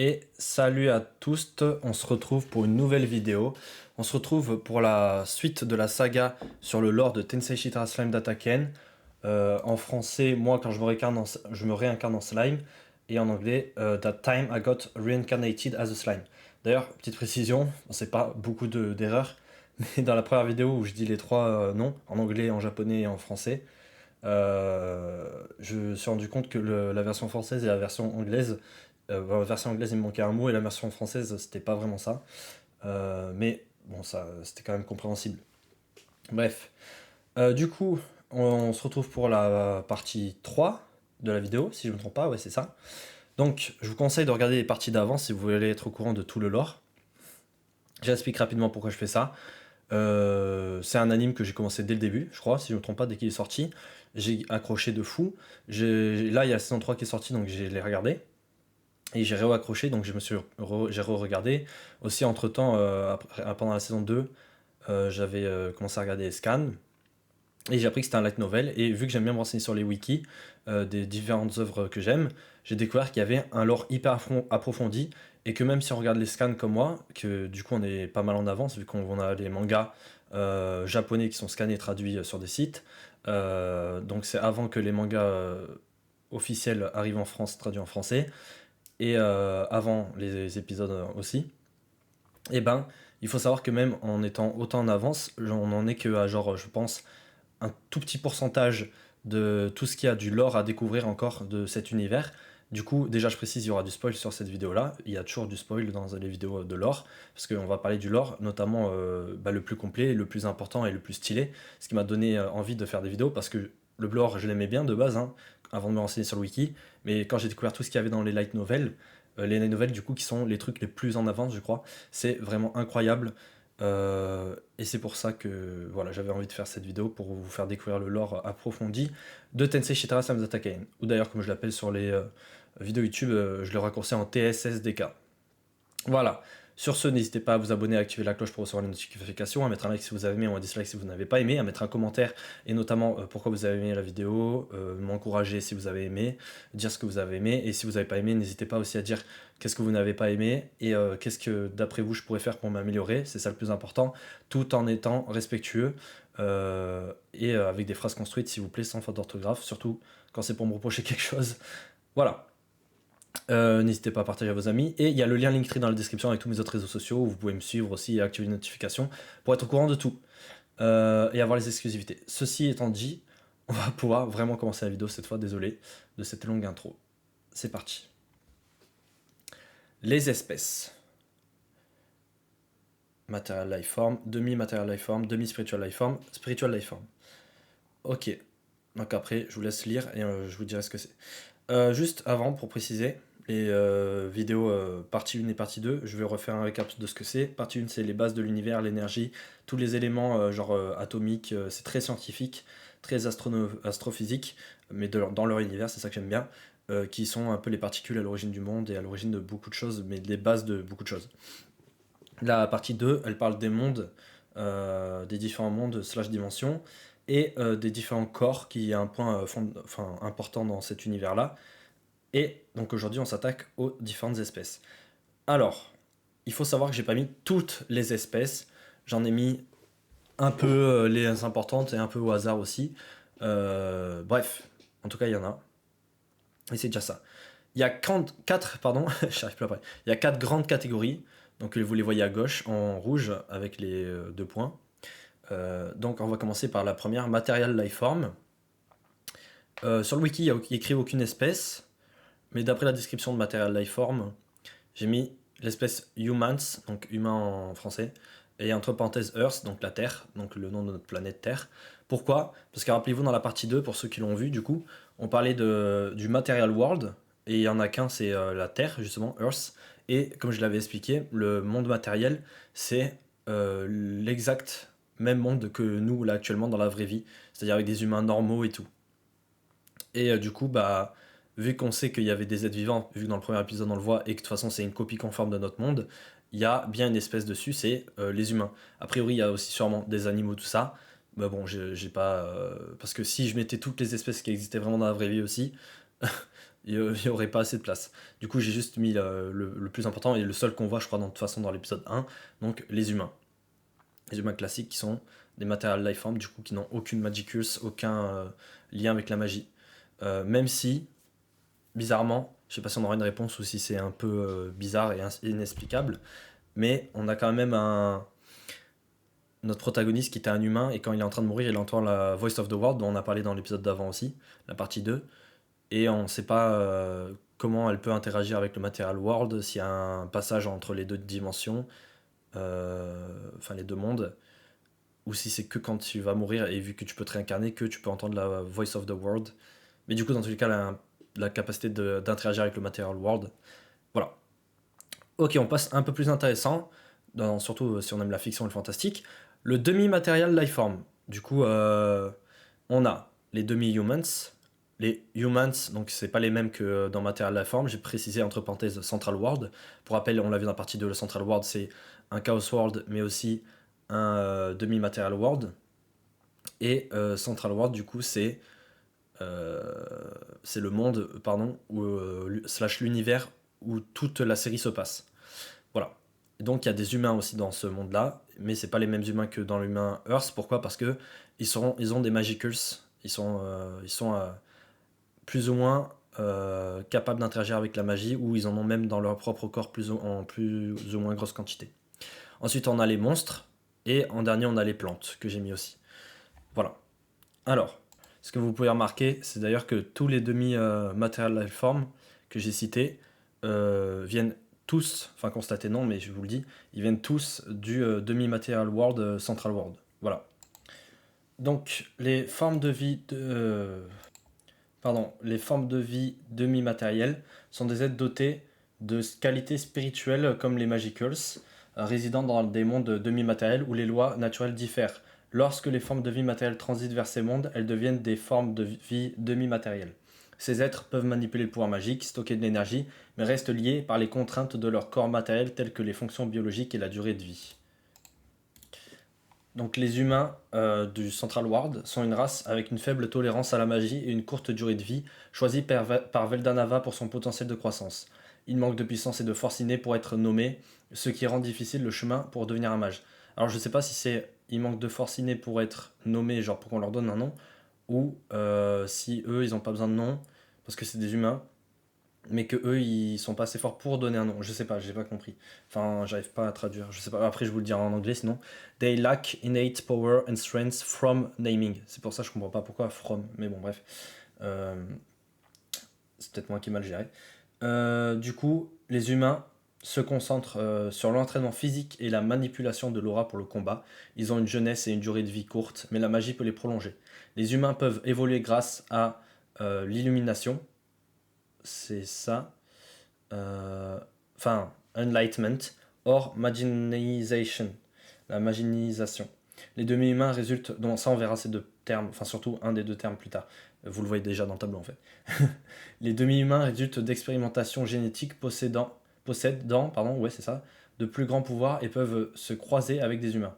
Et salut à tous, on se retrouve pour une nouvelle vidéo. On se retrouve pour la suite de la saga sur le lore de Tensei Shitara Slime Dataken. En français, moi quand je me réincarne en slime. Et en anglais, That time I got reincarnated as a slime. D'ailleurs, petite précision, c'est pas beaucoup d'erreurs. Mais dans la première vidéo où je dis les trois noms, en anglais, en japonais et en français, je me suis rendu compte que la version française et la version anglaise, dans la version anglaise il me manquait un mot et la version française c'était pas vraiment ça. Mais bon, ça c'était quand même compréhensible. Bref, du coup, on se retrouve pour la partie 3 de la vidéo, si je me trompe pas, ouais c'est ça. Donc je vous conseille de regarder les parties d'avant si vous voulez être au courant de tout le lore. J'explique rapidement pourquoi je fais ça. C'est un anime que j'ai commencé dès le début, je crois, si je me trompe pas, dès qu'il est sorti. J'ai accroché de fou. Là, il y a la saison 3 qui est sortie, donc j'ai les regardé. Et j'ai re-accroché, donc j'ai re-regardé. Aussi, entre-temps, pendant la saison 2, j'avais commencé à regarder les scans. Et j'ai appris que c'était un light novel. Et vu que j'aime bien me renseigner sur les wikis des différentes œuvres que j'aime, j'ai découvert qu'il y avait un lore hyper approfondi. Et que même si on regarde les scans comme moi, que du coup on est pas mal en avance, vu qu'on a les mangas japonais qui sont scannés et traduits sur des sites. Donc c'est avant que les mangas officiels arrivent en France, traduits en français. Et avant les épisodes aussi. Et ben, il faut savoir que même en étant autant en avance, on en est que à genre, je pense, un tout petit pourcentage de tout ce qu'il y a du lore à découvrir encore de cet univers. Du coup, déjà je précise, il y aura du spoil sur cette vidéo-là. Il y a toujours du spoil dans les vidéos de lore, parce qu'on va parler du lore, notamment le plus complet, le plus important et le plus stylé. Ce qui m'a donné envie de faire des vidéos, parce que le lore, je l'aimais bien de base, hein, avant de me renseigner sur le wiki. Mais quand j'ai découvert tout ce qu'il y avait dans les light novels du coup, qui sont les trucs les plus en avance, je crois, c'est vraiment incroyable. Et c'est pour ça que voilà, j'avais envie de faire cette vidéo pour vous faire découvrir le lore approfondi de Tensei Shitara Samizata Kain, ou d'ailleurs comme je l'appelle sur les vidéos YouTube, je le raccourcis en TSSDK. Voilà. Sur ce, n'hésitez pas à vous abonner, à activer la cloche pour recevoir les notifications, à mettre un like si vous avez aimé ou un dislike si vous n'avez pas aimé, à mettre un commentaire et notamment pourquoi vous avez aimé la vidéo, m'encourager si vous avez aimé, dire ce que vous avez aimé, et si vous n'avez pas aimé, n'hésitez pas aussi à dire qu'est-ce que vous n'avez pas aimé et qu'est-ce que d'après vous je pourrais faire pour m'améliorer, c'est ça le plus important, tout en étant respectueux et avec des phrases construites s'il vous plaît, sans faute d'orthographe, surtout quand c'est pour me reprocher quelque chose. Voilà. N'hésitez pas à partager à vos amis. Et il y a le lien Linktree dans la description avec tous mes autres réseaux sociaux où vous pouvez me suivre aussi et activer les notifications pour être au courant de tout et avoir les exclusivités. Ceci étant dit, on va pouvoir vraiment commencer la vidéo cette fois. Désolé de cette longue intro. C'est parti. Les espèces. Material Lifeform, demi-Material Lifeform, demi-Spiritual Lifeform, Spiritual Lifeform. Ok. Donc après, je vous laisse lire et je vous dirai ce que c'est. Juste avant, pour préciser, les vidéos partie 1 et partie 2, je vais refaire un récap de ce que c'est. Partie 1, c'est les bases de l'univers, l'énergie, tous les éléments atomiques, c'est très scientifique, très astrophysique, mais dans leur univers, c'est ça que j'aime bien, qui sont un peu les particules à l'origine du monde et à l'origine de beaucoup de choses, mais les bases de beaucoup de choses. La partie 2, elle parle des mondes, des différents mondes slash dimensions, et des différents corps, qui est un point important dans cet univers-là. Et donc aujourd'hui, on s'attaque aux différentes espèces. Alors, il faut savoir que j'ai pas mis toutes les espèces. J'en ai mis un peu les importantes et un peu au hasard aussi. Bref, en tout cas, il y en a. Et c'est déjà ça. Il y a 4, pardon, j'arrive plus après. Il y a 4 grandes catégories. Donc vous les voyez à gauche en rouge avec les 2 points. Donc on va commencer par la première, Material Lifeform. Sur le wiki, il y a écrit aucune espèce. Mais d'après la description de Material Lifeform, j'ai mis l'espèce Humans, donc humain en français, et entre parenthèses Earth, donc la Terre, donc le nom de notre planète Terre. Pourquoi? Parce que rappelez-vous, dans la partie 2, pour ceux qui l'ont vu, du coup, on parlait du Material World, et il y en a qu'un, c'est la Terre, justement, Earth. Et comme je l'avais expliqué, le monde matériel, c'est l'exact même monde que nous, là, actuellement, dans la vraie vie, c'est-à-dire avec des humains normaux et tout. Et du coup, bah, vu qu'on sait qu'il y avait des êtres vivants, vu que dans le premier épisode on le voit, et que de toute façon c'est une copie conforme de notre monde, il y a bien une espèce dessus, c'est les humains. A priori, il y a aussi sûrement des animaux, tout ça. Mais bon, j'ai pas. Parce que si je mettais toutes les espèces qui existaient vraiment dans la vraie vie aussi, il y aurait pas assez de place. Du coup, j'ai juste mis le plus important et le seul qu'on voit, je crois, de toute façon, dans l'épisode 1, donc les humains. Les humains classiques qui sont des Material Lifeforms, du coup, qui n'ont aucune Magicals, aucun lien avec la magie. Même si, bizarrement, je sais pas si on aura une réponse ou si c'est un peu bizarre et inexplicable, mais on a quand même notre protagoniste qui était un humain, et quand il est en train de mourir, il entend la Voice of the World, dont on a parlé dans l'épisode d'avant aussi, la partie 2, et on ne sait pas comment elle peut interagir avec le Material World, s'il y a un passage entre les deux dimensions, enfin les deux mondes, ou si c'est que quand tu vas mourir, et vu que tu peux te réincarner, que tu peux entendre la Voice of the World. Mais du coup, dans tous les cas, la capacité d'interagir avec le Material World. Voilà. Ok, on passe un peu plus intéressant, surtout si on aime la fiction et le fantastique. Le demi-matériel lifeform. Du coup, on a les demi-humans. Les humans, donc c'est pas les mêmes que dans Material Lifeform. J'ai précisé entre parenthèses Central World. Pour rappel, on l'a vu dans la partie 2, le Central World, c'est un Chaos World, mais aussi un demi-Material World. Et Central World, du coup, c'est le monde, pardon, slash l'univers où toute la série se passe. Voilà. Donc il y a des humains aussi dans ce monde-là, mais c'est pas les mêmes humains que dans l'humain Earth. Pourquoi? Parce que ils ont des Magicals. Ils sont plus ou moins capables d'interagir avec la magie, ou ils en ont même dans leur propre corps en plus ou moins grosse quantité. Ensuite, on a les monstres, et en dernier, on a les plantes, que j'ai mis aussi. Voilà. Alors, ce que vous pouvez remarquer, c'est d'ailleurs que tous les demi-Material Lifeforms que j'ai cités viennent tous, enfin constatés non, mais je vous le dis, ils viennent tous du demi-Material World, Central World. Voilà. Donc, les formes de vie les formes de vie demi-matérielles sont des êtres dotés de qualités spirituelles comme les Magicals, résidant dans des mondes demi-matériels où les lois naturelles diffèrent. Lorsque les formes de vie matérielles transitent vers ces mondes, elles deviennent des formes de vie demi-matérielles. Ces êtres peuvent manipuler le pouvoir magique, stocker de l'énergie, mais restent liés par les contraintes de leur corps matériel telles que les fonctions biologiques et la durée de vie. Donc les humains du Central World sont une race avec une faible tolérance à la magie et une courte durée de vie, choisie par Veldanava pour son potentiel de croissance. Il manque de puissance et de force innée pour être nommé, ce qui rend difficile le chemin pour devenir un mage. Alors je sais pas si c'est il manque de force innée pour être nommé, genre pour qu'on leur donne un nom, ou si eux ils ont pas besoin de nom, parce que c'est des humains, mais que eux ils sont pas assez forts pour donner un nom. Je sais pas, j'ai pas compris. Enfin, j'arrive pas à traduire. Je sais pas. Après, je vous le dirai en anglais sinon. They lack innate power and strength from naming. C'est pour ça que je comprends pas pourquoi from. Mais bon, bref. Euh, c'est peut-être moi qui ai mal géré. Du coup, les humains se concentrent sur l'entraînement physique et la manipulation de l'aura pour le combat. Ils ont une jeunesse et une durée de vie courte, mais la magie peut les prolonger. Les humains peuvent évoluer grâce à l'illumination, c'est ça. Enfin, enlightenment, or maginization, la maginisation. Les demi-humains résultent, donc ça on verra ces deux termes, enfin surtout un des deux termes plus tard, vous le voyez déjà dans le tableau en fait. Les demi-humains résultent d'expérimentations génétiques possédant, ouais c'est ça, de plus grands pouvoirs et peuvent se croiser avec des humains.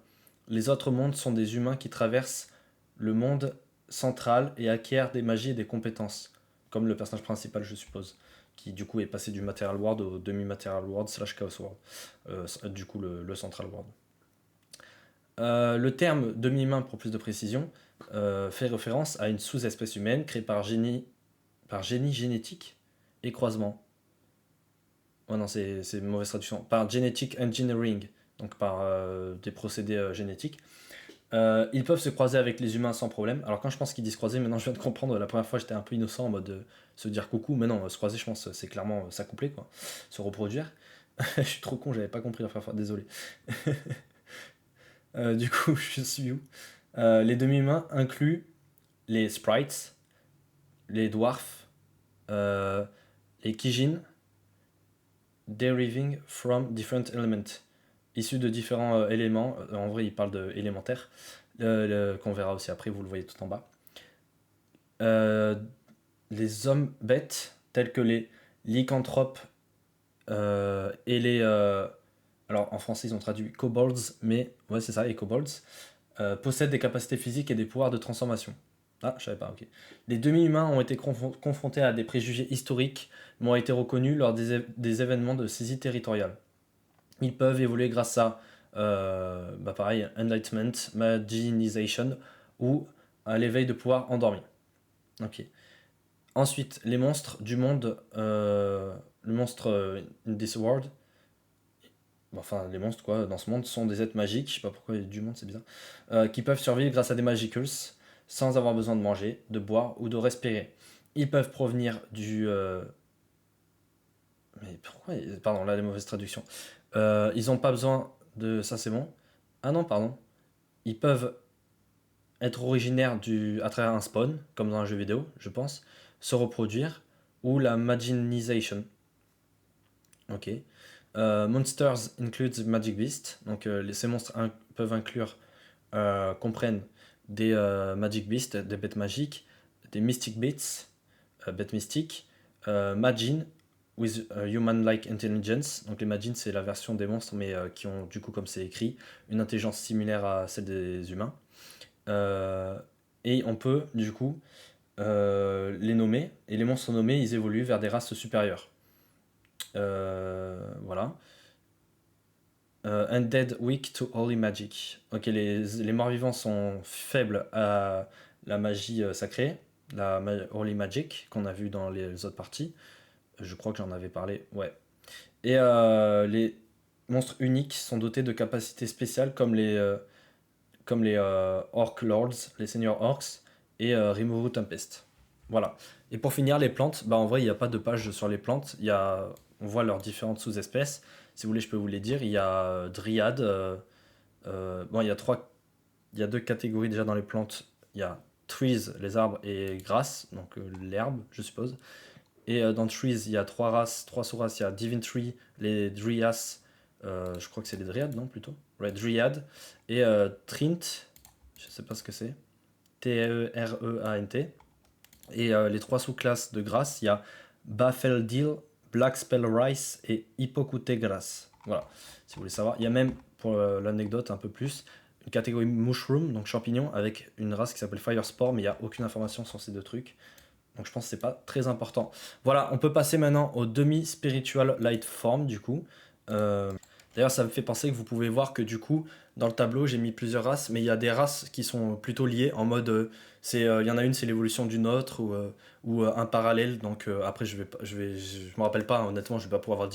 Les autres mondes sont des humains qui traversent le monde central et acquièrent des magies et des compétences, comme le personnage principal je suppose, qui du coup est passé du Material World au demi-Material World slash Chaos World, du coup le Central World. Le terme demi-humain, pour plus de précision, fait référence à une sous-espèce humaine créée par génie génétique et croisement. Oh non, c'est une mauvaise traduction. Par genetic engineering, donc par des procédés génétiques. Ils peuvent se croiser avec les humains sans problème. Alors quand je pense qu'ils disent croiser, maintenant je viens de comprendre, la première fois j'étais un peu innocent en mode se dire coucou, mais non, se croiser je pense c'est clairement s'accoupler quoi, se reproduire. Je suis trop con, j'avais pas compris la première fois, désolé. Du coup, je suis où? Les demi-humains incluent les sprites, les dwarfs, les kijin, deriving from different elements, issus de différents éléments. En vrai, il parle d'élémentaires, qu'on verra aussi après, vous le voyez tout en bas. Les hommes bêtes, tels que les lycanthropes et les... alors en français, ils ont traduit kobolds, mais ouais, c'est ça, les kobolds, possèdent des capacités physiques et des pouvoirs de transformation. Ah, je savais pas, ok. Les demi-humains ont été confrontés à des préjugés historiques, mais ont été reconnus lors des événements de saisie territoriale. Ils peuvent évoluer grâce à, bah pareil, Enlightenment, Maginization ou à l'éveil de pouvoir endormi. Ok. Ensuite, les monstres du monde, le monstre in this world, enfin les monstres quoi, dans ce monde sont des êtres magiques, je sais pas pourquoi il y a du monde, c'est bizarre, qui peuvent survivre grâce à des magicals sans avoir besoin de manger, de boire ou de respirer. Ils peuvent provenir du... Mais pourquoi... Pardon, là les mauvaises traductions. Ils n'ont pas besoin de... Ça c'est bon. Ah non, pardon. Ils peuvent être originaires à travers un spawn, comme dans un jeu vidéo, je pense, se reproduire, ou la maginization. Ok. Monsters includes Magic Beast. Donc ces monstres peuvent inclure, comprennent des Magic Beasts, des bêtes magiques, des Mystic Beasts, bêtes mystiques, Magin with human-like intelligence. Donc les Magin c'est la version des monstres mais qui ont du coup comme c'est écrit une intelligence similaire à celle des humains. Euh, et on peut du coup les nommer et les monstres nommés ils évoluent vers des races supérieures. Voilà. Undead weak to holy magic. Ok, les morts-vivants sont faibles à la magie sacrée, la holy magic qu'on a vu dans les autres parties. Je crois que j'en avais parlé, ouais. Et les monstres uniques sont dotés de capacités spéciales comme les Orc Lords, les seigneurs orcs et Rimuru Tempest. Voilà. Et pour finir, les plantes, bah en vrai, il n'y a pas de page sur les plantes. On voit leurs différentes sous-espèces. Si vous voulez, je peux vous les dire. Il y a Dryad. Bon, il y a deux catégories déjà dans les plantes. Il y a Trees, les arbres, et Grass, donc l'herbe, je suppose. Et dans Trees, il y a trois races, trois sous-races. Il y a Divine Tree, les Dryas, je crois que c'est les Dryades, non, plutôt? Ouais, Dryad. Et Trint, je sais pas ce que c'est. T-E-R-E-A-N-T. Et les trois sous-classes de Grass, il y a Bafeldil, Black Spell Rice et Hippocute Grass. Voilà, si vous voulez savoir. Il y a même, pour l'anecdote un peu plus, une catégorie Mushroom, donc champignon, avec une race qui s'appelle Firespore, mais il n'y a aucune information sur ces deux trucs. Donc je pense que c'est pas très important. Voilà, on peut passer maintenant au demi-spiritual light form du coup. Euh, D'ailleurs, ça me fait penser que vous pouvez voir que du coup, dans le tableau, j'ai mis plusieurs races, mais il y a des races qui sont plutôt liées en mode, il y en a une, c'est l'évolution d'une autre ou un parallèle. Donc après, je me rappelle pas honnêtement, je vais pas pouvoir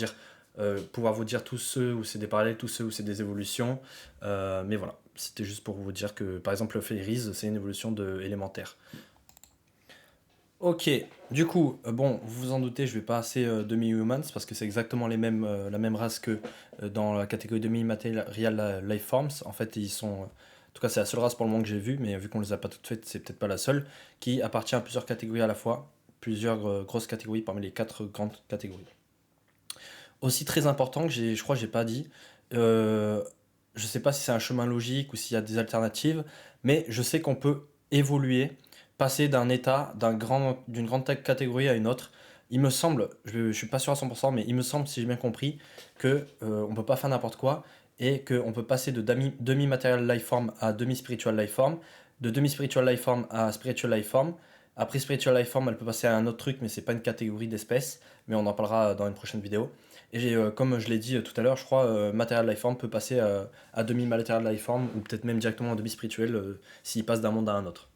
vous dire tous ceux où c'est des parallèles, tous ceux où c'est des évolutions. Mais voilà, c'était juste pour vous dire que par exemple, le Fairies, c'est une évolution de élémentaire. Ok, du coup, bon, vous vous en doutez, je vais pas passer demi-humans parce que c'est exactement la même race que dans la catégorie demi-material life forms. En fait, en tout cas, c'est la seule race pour le moment que j'ai vue, mais vu qu'on les a pas toutes faites, c'est peut-être pas la seule, qui appartient à plusieurs catégories à la fois, plusieurs grosses catégories parmi les quatre grandes catégories. Aussi très important que je crois que j'ai pas dit, euh, je sais pas si c'est un chemin logique ou s'il y a des alternatives, mais je sais qu'on peut évoluer, passer d'un état, d'une grande catégorie à une autre. Il me semble, je suis pas sûr à 100%, mais il me semble, si j'ai bien compris, que on peut pas faire n'importe quoi et qu'on peut passer de demi-material lifeform à demi-spiritual lifeform, de demi-spiritual lifeform à spiritual lifeform. Après spiritual lifeform, elle peut passer à un autre truc, mais c'est pas une catégorie d'espèce, mais on en parlera dans une prochaine vidéo. Et comme je l'ai dit tout à l'heure, je crois, Material Lifeform peut passer à demi-Material Lifeform, ou peut-être même directement en demi-spirituel s'il passe d'un monde à un autre.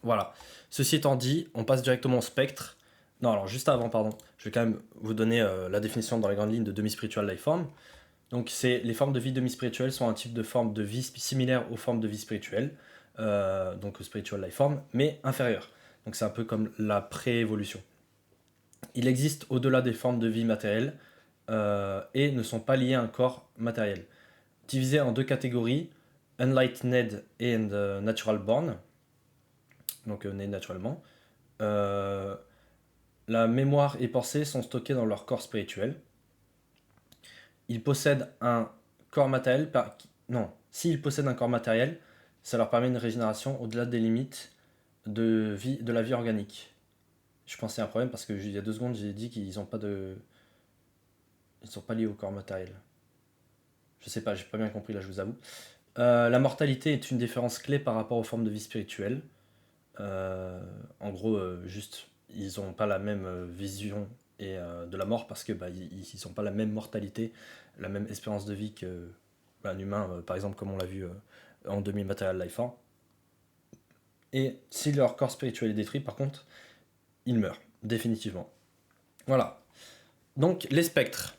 Voilà. Ceci étant dit, on passe directement au spectre. Non, alors juste avant, pardon, je vais quand même vous donner la définition dans les grandes lignes de demi-spiritual lifeform. Donc, les formes de vie demi-spirituelles sont un type de forme de vie similaire aux formes de vie spirituelles, donc spiritual lifeform, mais inférieure. Donc, c'est un peu comme la pré-évolution. Il existe au-delà des formes de vie matérielles et ne sont pas liés à un corps matériel. Divisés en deux catégories, Enlightened et Natural Born, donc nés naturellement. Euh, la mémoire et pensée sont stockées dans leur corps spirituel. Ils possèdent un corps matériel. Non, s'ils possèdent un corps matériel, ça leur permet une régénération au-delà des limites de la vie organique. Je pensais à un problème parce que il y a 2 secondes, j'ai dit qu'ils n'ont pas de. Ils ne sont pas liés au corps matériel. Je sais pas, j'ai pas bien compris là, je vous avoue. La mortalité est une différence clé par rapport aux formes de vie spirituelle. En gros, juste, ils ont pas la même vision de la mort parce que bah, ils ont pas la même mortalité, la même espérance de vie que bah, un humain, par exemple, comme on l'a vu en demi-material lifeform. Et si leur corps spirituel est détruit, par contre, ils meurent, définitivement. Voilà. Donc, les spectres.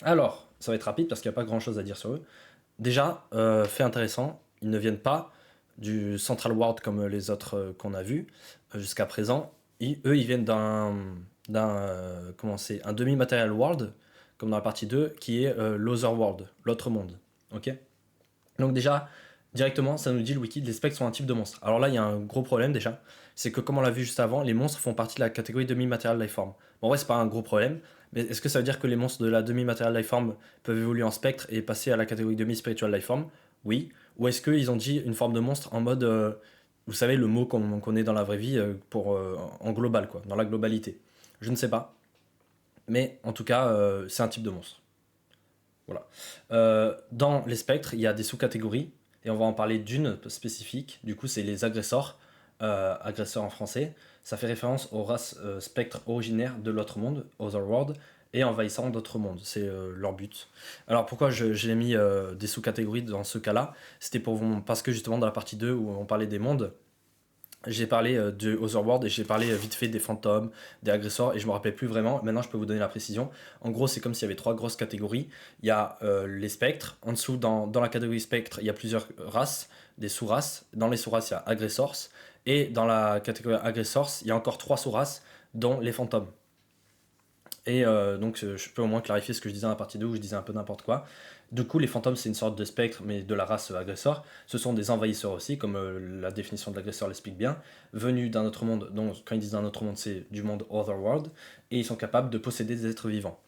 Alors, ça va être rapide parce qu'il n'y a pas grand chose à dire sur eux. Déjà, fait intéressant, ils ne viennent pas du Central World comme les autres qu'on a vus jusqu'à présent. Eux, ils viennent comment c'est, un demi-material world, comme dans la partie 2, qui est l'Other World, l'autre monde. Ok. Donc déjà, directement, ça nous dit le wiki, les spectres sont un type de monstre. Alors là, il y a un gros problème déjà, c'est que comme on l'a vu juste avant, les monstres font partie de la catégorie demi-material lifeform. Bon, en vrai, c'est pas un gros problème, mais est-ce que ça veut dire que les monstres de la demi-material lifeform peuvent évoluer en spectre et passer à la catégorie demi-spiritual lifeform? Oui. Ou est-ce qu'ils ont dit une forme de monstre en mode, vous savez, le mot qu'on est dans la vraie vie en global, quoi, dans la globalité? Je ne sais pas, mais en tout cas, c'est un type de monstre. Voilà. Dans les spectres, il y a des sous-catégories, et on va en parler d'une spécifique. Du coup, c'est les agresseurs, agresseurs en français. Ça fait référence aux races spectres originaires de l'autre monde, Otherworld, et envahissant d'autres mondes. C'est leur but. Alors pourquoi j'ai mis des sous-catégories dans ce cas-là? C'était parce que justement dans la partie 2 où on parlait des mondes, j'ai parlé de Otherworld et j'ai parlé vite fait des fantômes, des agresseurs et je me rappelais plus vraiment. Maintenant, je peux vous donner la précision. En gros, c'est comme s'il y avait trois grosses catégories. Il y a les spectres. En dessous, dans la catégorie spectre, il y a plusieurs races, des sous-races. Dans les sous-races, il y a agressors. Et dans la catégorie agressors, il y a encore trois sous-races, dont les fantômes. Et donc, je peux au moins clarifier ce que je disais dans la partie 2 où je disais un peu n'importe quoi. Du coup, les fantômes, c'est une sorte de spectre, mais de la race agresseur. Ce sont des envahisseurs aussi, comme la définition de l'agresseur l'explique bien, venus d'un autre monde. Donc, quand ils disent d'un autre monde, c'est du monde Otherworld. Et ils sont capables de posséder des êtres vivants.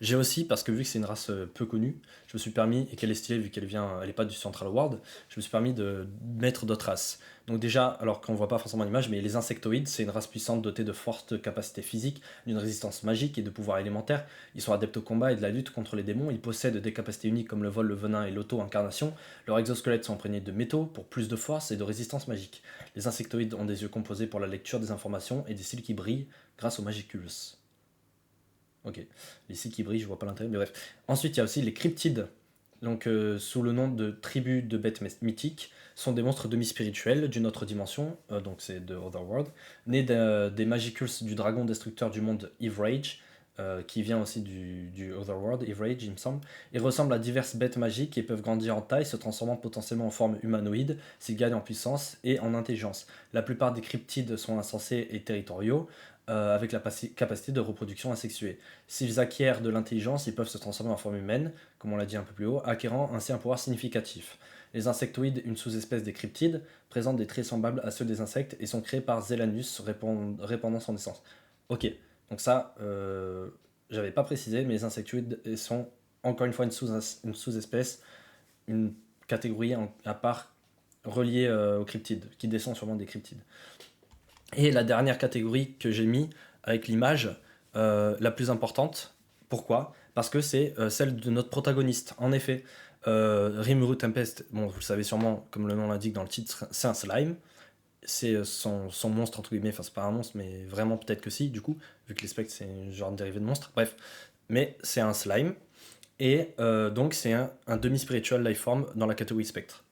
J'ai aussi, parce que vu que c'est une race peu connue, je me suis permis, et qu'elle est stylée vu qu'elle vient, elle n'est pas du Central World, je me suis permis de mettre d'autres races. Donc déjà, alors qu'on voit pas forcément l'image, mais les insectoïdes, c'est une race puissante dotée de fortes capacités physiques, d'une résistance magique et de pouvoirs élémentaires. Ils sont adeptes au combat et de la lutte contre les démons. Ils possèdent des capacités uniques comme le vol, le venin et l'auto-incarnation. Leurs exosquelettes sont imprégnés de métaux pour plus de force et de résistance magique. Les insectoïdes ont des yeux composés pour la lecture des informations et des cils qui brillent grâce au Magiculus. Ok, les cils qui brillent, je vois pas l'intérêt, mais bref. Ensuite, il y a aussi les cryptides, donc sous le nom de tribus de bêtes mythiques, sont des monstres demi-spirituels d'une autre dimension, donc c'est de Otherworld, nés des Magiculs du dragon destructeur du monde Eve Rage, qui vient aussi du Otherworld, Eve Rage il me semble. Ils ressemblent à diverses bêtes magiques et peuvent grandir en taille, se transformant potentiellement en forme humanoïde s'ils gagnent en puissance et en intelligence. La plupart des cryptides sont insensés et territoriaux, avec la capacité de reproduction asexuée. S'ils acquièrent de l'intelligence, ils peuvent se transformer en forme humaine, comme on l'a dit un peu plus haut, acquérant ainsi un pouvoir significatif. Les insectoïdes, une sous-espèce des cryptides, présentent des traits semblables à ceux des insectes et sont créés par Zelanus, répandant son essence. Ok, donc ça, j'avais pas précisé, mais les insectoïdes sont encore une fois une sous-espèce, une catégorie à part reliée aux cryptides, qui descend sûrement des cryptides. Et la dernière catégorie que j'ai mis avec l'image, la plus importante, pourquoi? Parce que c'est celle de notre protagoniste. En effet, Rimuru Tempest, bon, vous le savez sûrement, comme le nom l'indique dans le titre, c'est un slime. C'est son monstre, entre guillemets, enfin c'est pas un monstre, mais vraiment peut-être que si, du coup, vu que les spectres c'est un genre de dérivé de monstre. Bref, mais c'est un slime. Et donc c'est un demi-spiritual lifeform dans la catégorie spectre.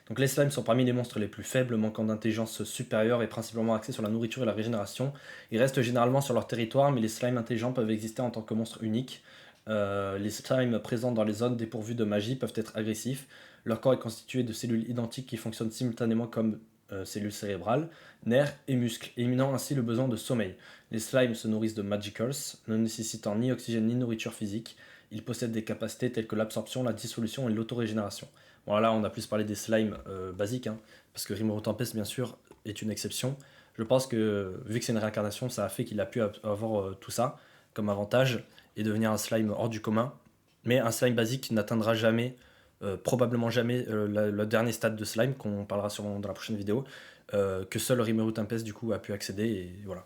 Donc les slimes sont parmi les monstres les plus faibles, manquant d'intelligence supérieure et principalement axés sur la nourriture et la régénération. Ils restent généralement sur leur territoire, mais les slimes intelligents peuvent exister en tant que monstres uniques. Les slimes présents dans les zones dépourvues de magie peuvent être agressifs. Leur corps est constitué de cellules identiques qui fonctionnent simultanément comme cellules cérébrales, nerfs et muscles, éliminant ainsi le besoin de sommeil. Les slimes se nourrissent de magicals, ne nécessitant ni oxygène ni nourriture physique. Ils possèdent des capacités telles que l'absorption, la dissolution et l'autorégénération. Bon, là, on a plus parlé des slimes basiques, hein, parce que Rimuru Tempest, bien sûr, est une exception. Je pense que, vu que c'est une réincarnation, ça a fait qu'il a pu avoir tout ça comme avantage et devenir un slime hors du commun. Mais un slime basique n'atteindra jamais, probablement jamais, le dernier stade de slime, qu'on parlera sûrement dans la prochaine vidéo, que seul Rimuru Tempest, du coup, a pu accéder, et voilà.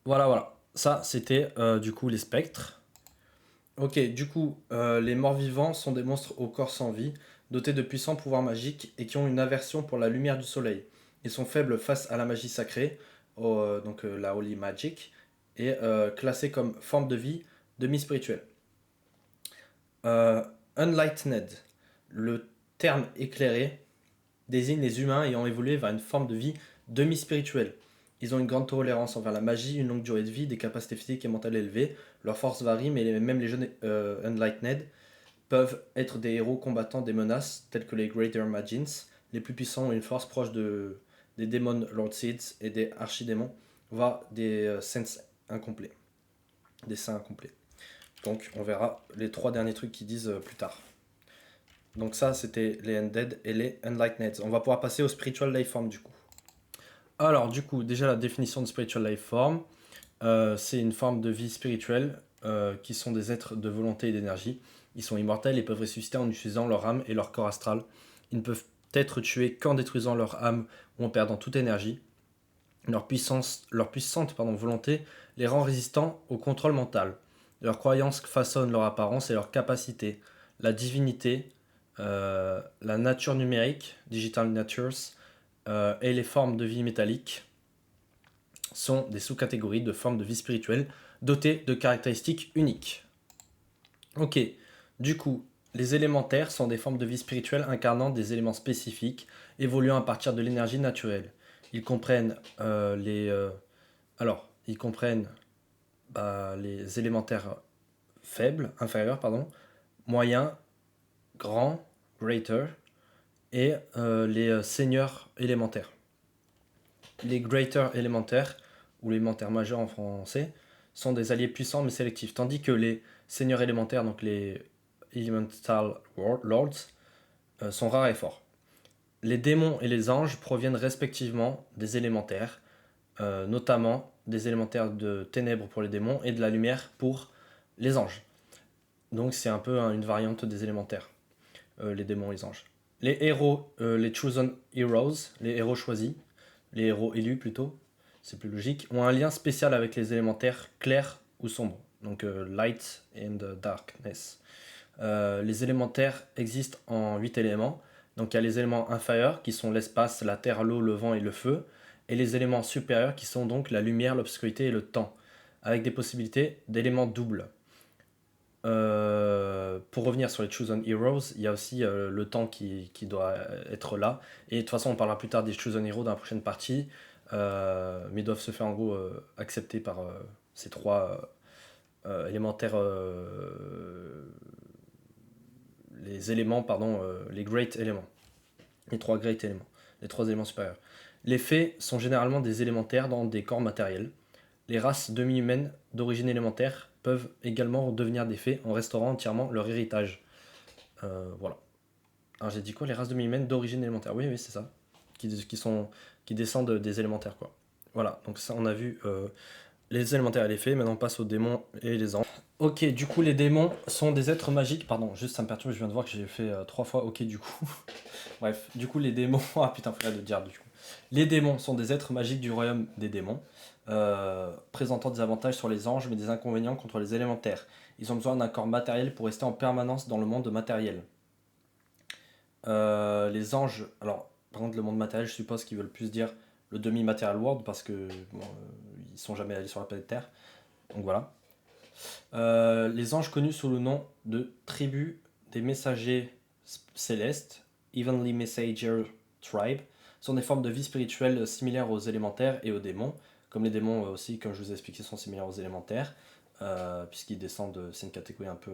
Voilà. Ça, c'était, du coup, les spectres. Ok, du coup, les morts-vivants sont des monstres au corps sans vie, dotés de puissants pouvoirs magiques et qui ont une aversion pour la lumière du soleil. Ils sont faibles face à la magie sacrée, donc la Holy Magic, et classés comme forme de vie demi-spirituelle. Unlightened, le terme éclairé, désigne les humains ayant évolué vers une forme de vie demi-spirituelle. Ils ont une grande tolérance envers la magie, une longue durée de vie, des capacités physiques et mentales élevées. Leur force varie, mais même les jeunes Unlightened peuvent être des héros combattant des menaces telles que les Greater Magins. Les plus puissants ont une force proche des Demon Lord Seeds et des Archidémons, voire des Saints incomplets. Des saints incomplets. Donc on verra les 3 derniers trucs qu'ils disent plus tard. Donc ça c'était les Undead et les Unlightened. On va pouvoir passer au Spiritual Life Form du coup. Alors du coup déjà la définition de Spiritual Life Form, c'est une forme de vie spirituelle qui sont des êtres de volonté et d'énergie. Ils sont immortels et peuvent ressusciter en utilisant leur âme et leur corps astral. Ils ne peuvent être tués qu'en détruisant leur âme ou en perdant toute énergie. Leur puissante volonté les rend résistants au contrôle mental. Leurs croyances façonnent leur apparence et leur capacité. La divinité, la nature numérique, digital natures, et les formes de vie métallique sont des sous-catégories de formes de vie spirituelle dotées de caractéristiques uniques. Ok, du coup, les élémentaires sont des formes de vie spirituelle incarnant des éléments spécifiques, évoluant à partir de l'énergie naturelle. Ils comprennent les élémentaires faibles, inférieurs, moyens, grands, greater, et les seigneurs élémentaires. Les greater élémentaires, ou les élémentaires majeurs en français, sont des alliés puissants mais sélectifs, tandis que les seigneurs élémentaires, donc les Elemental Lords, sont rares et forts. Les démons et les anges proviennent respectivement des élémentaires, notamment des élémentaires de ténèbres pour les démons et de la lumière pour les anges. Donc c'est un peu une variante des élémentaires, les démons et les anges. Les héros, les Chosen Heroes, les héros choisis, les héros élus plutôt, c'est plus logique, ont un lien spécial avec les élémentaires clairs ou sombres, donc light and darkness. Les élémentaires existent en 8 éléments, donc il y a les éléments inférieurs qui sont l'espace, la terre, l'eau, le vent et le feu, et les éléments supérieurs qui sont donc la lumière, l'obscurité et le temps, avec des possibilités d'éléments doubles. Pour revenir sur les Chosen Heroes, il y a aussi le temps qui doit être là. Et de toute façon, on parlera plus tard des Chosen Heroes dans la prochaine partie. Mais ils doivent se faire en gros accepter par ces 3 élémentaires. Les éléments, les great éléments. Les 3 great éléments. Les 3 éléments supérieurs. Les fées sont généralement des élémentaires dans des corps matériels. Les races demi-humaines d'origine élémentaire peuvent également devenir des fées en restaurant entièrement leur héritage. Voilà. Alors j'ai dit quoi? Les races demi-humaines d'origine élémentaire. Oui, c'est ça. Qui descendent des élémentaires, quoi. Voilà, donc ça on a vu les élémentaires et les fées. Maintenant on passe aux démons et les anges. Ok, du coup les démons sont des êtres magiques. Pardon, juste ça me perturbe, je viens de voir que j'ai fait 3 fois ok du coup. Bref, du coup les démons... Ah putain, faut de dire du coup. Les démons sont des êtres magiques du royaume des démons, présentant des avantages sur les anges mais des inconvénients contre les élémentaires. Ils ont besoin d'un corps matériel pour rester en permanence dans le monde matériel. Les anges, alors par contre le monde matériel, je suppose qu'ils veulent plus dire le demi-material world parce que ils sont jamais allés sur la planète Terre. Donc voilà. Les anges connus sous le nom de tribu des messagers célestes, Heavenly Messenger Tribe, sont des formes de vie spirituelle similaires aux élémentaires et aux démons, comme les démons aussi, comme je vous ai expliqué, sont similaires aux élémentaires, puisqu'ils descendent, c'est une catégorie un peu...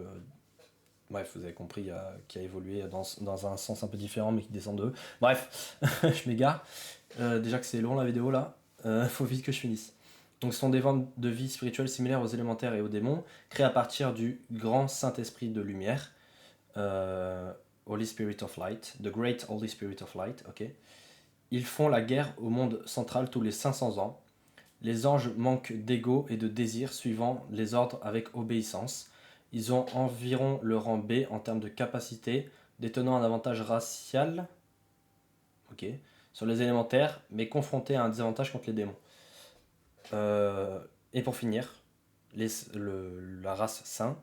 bref, vous avez compris, qui a évolué dans un sens un peu différent, mais qui descend d'eux. Bref, je m'égare. Déjà que c'est long la vidéo là, faut vite que je finisse. Donc ce sont des formes de vie spirituelle similaires aux élémentaires et aux démons, créées à partir du grand Saint-Esprit de lumière, Holy Spirit of Light, The Great Holy Spirit of Light, ok. Ils font la guerre au monde central tous les 500 ans. Les anges manquent d'ego et de désir suivant les ordres avec obéissance. Ils ont environ le rang B en termes de capacité, détenant un avantage racial, ok, sur les élémentaires, mais confrontés à un désavantage contre les démons. Et pour finir, la race Saints,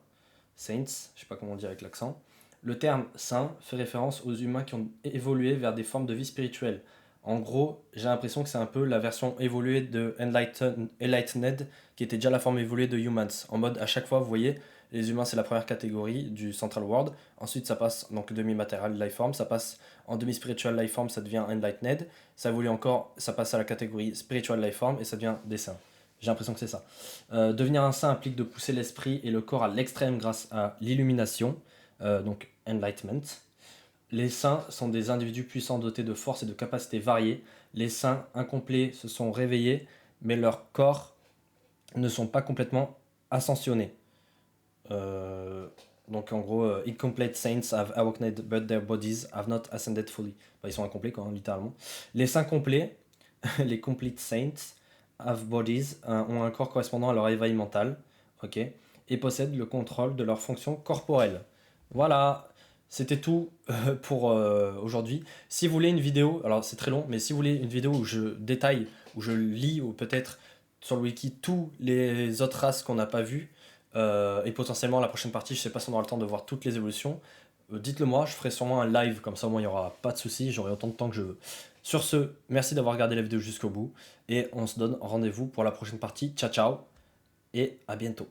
je sais pas comment dire avec l'accent. Le terme saint fait référence aux humains qui ont évolué vers des formes de vie spirituelle, En gros, j'ai l'impression que c'est un peu la version évoluée de Enlightened, qui était déjà la forme évoluée de Humans. En mode, à chaque fois, vous voyez, les humains, c'est la première catégorie du Central World. Ensuite, ça passe donc demi-matériel Lifeform, ça passe en demi-spiritual Lifeform, ça devient Enlightened. Ça évolue encore, ça passe à la catégorie Spiritual Lifeform et ça devient des saints. J'ai l'impression que c'est ça. Devenir un saint implique de pousser l'esprit et le corps à l'extrême grâce à l'illumination, donc Enlightenment. Les saints sont des individus puissants dotés de forces et de capacités variées. Les saints incomplets se sont réveillés, mais leurs corps ne sont pas complètement ascensionnés. Euh, donc en gros, incomplete saints have awakened, but their bodies have not ascended fully. Enfin, ils sont incomplets, quoi, hein, littéralement. Les saints complets, les complete saints, have bodies, ont un corps correspondant à leur éveil mental, ok, et possèdent le contrôle de leurs fonctions corporelles. Voilà, c'était tout pour aujourd'hui. Si vous voulez une vidéo, alors c'est très long, mais si vous voulez une vidéo où je détaille, où je lis, ou peut-être sur le wiki, tous les autres races qu'on n'a pas vues, et potentiellement la prochaine partie, je sais pas si on aura le temps de voir toutes les évolutions, dites-le moi, je ferai sûrement un live, comme ça au moins il n'y aura pas de soucis, j'aurai autant de temps que je veux. Sur ce, merci d'avoir regardé la vidéo jusqu'au bout, et on se donne rendez-vous pour la prochaine partie. Ciao ciao, et à bientôt.